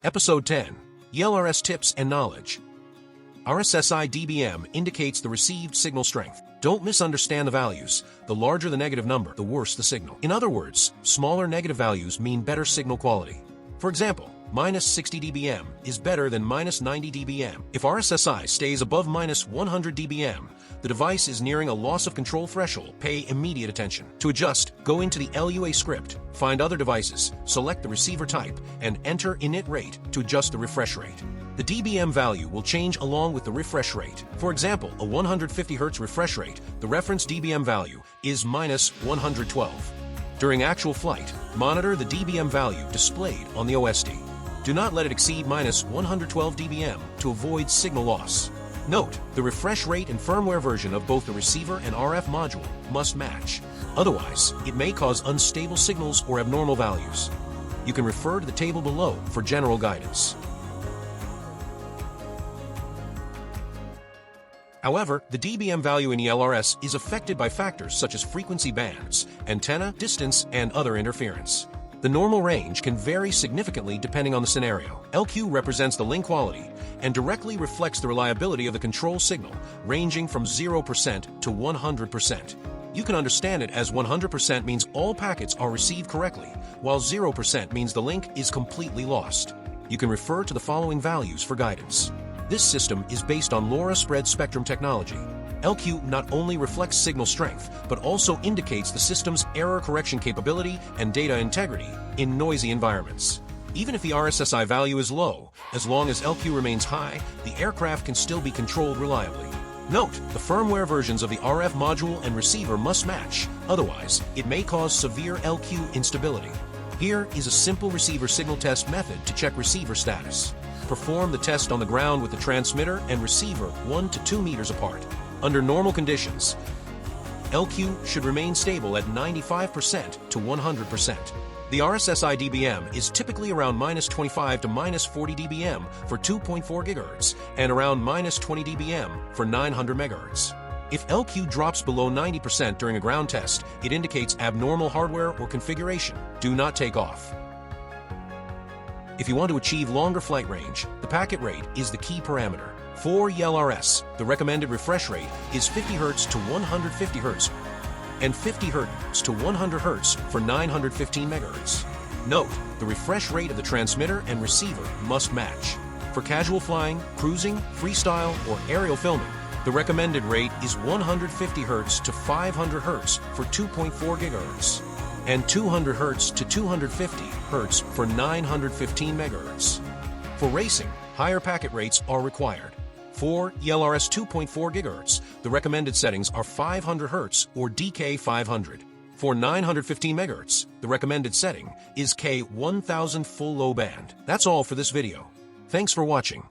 Episode 10, ELRS Tips and Knowledge. RSSI dBm indicates the received signal strength. Don't misunderstand the values. The larger the negative number, the worse the signal. In other words, smaller negative values mean better signal quality. For example, minus 60 dBm is better than minus 90 dBm. If RSSI stays above minus 100 dBm, the device is nearing a loss of control threshold. Pay immediate attention. To adjust, go into the LUA script, find other devices, select the receiver type, and enter init rate to adjust the refresh rate. The dBm value will change along with the refresh rate. For example, a 150 Hz refresh rate, the reference dBm value is minus 112. During actual flight, monitor the dBm value displayed on the OSD. Do not let it exceed minus 112 dBm to avoid signal loss. Note, the refresh rate and firmware version of both the receiver and RF module must match. Otherwise, it may cause unstable signals or abnormal values. You can refer to the table below for general guidance. However, the dBm value in ELRS is affected by factors such as frequency bands, antenna, distance, and other interference. The normal range can vary significantly depending on the scenario. LQ represents the link quality and directly reflects the reliability of the control signal, ranging from 0% to 100%. You can understand it as 100% means all packets are received correctly, while 0% means the link is completely lost. You can refer to the following values for guidance. This system is based on LoRa spread spectrum technology. LQ not only reflects signal strength, but also indicates the system's error correction capability and data integrity in noisy environments. Even if the RSSI value is low, as long as LQ remains high, the aircraft can still be controlled reliably. Note, the firmware versions of the RF module and receiver must match, otherwise, it may cause severe LQ instability. Here is a simple receiver signal test method to check receiver status. Perform the test on the ground with the transmitter and receiver 1 to 2 meters apart. Under normal conditions, LQ should remain stable at 95% to 100%. The RSSI dBm is typically around minus 25 to minus 40 dBm for 2.4 GHz and around minus 20 dBm for 900 MHz. If LQ drops below 90% during a ground test, it indicates abnormal hardware or configuration. Do not take off. If you want to achieve longer flight range, the packet rate is the key parameter. For ELRS, the recommended refresh rate is 50 Hz to 150 Hz and 50 Hz to 100 Hz for 915 MHz. Note, the refresh rate of the transmitter and receiver must match. For casual flying, cruising, freestyle, or aerial filming, the recommended rate is 150 Hz to 500 Hz for 2.4 GHz and 200 Hz to 250 Hz for 915 MHz. For racing, higher packet rates are required. For ELRS 2.4 GHz, the recommended settings are 500 Hz or DK500. For 915 MHz, the recommended setting is K1000 full low band. That's all for this video. Thanks for watching.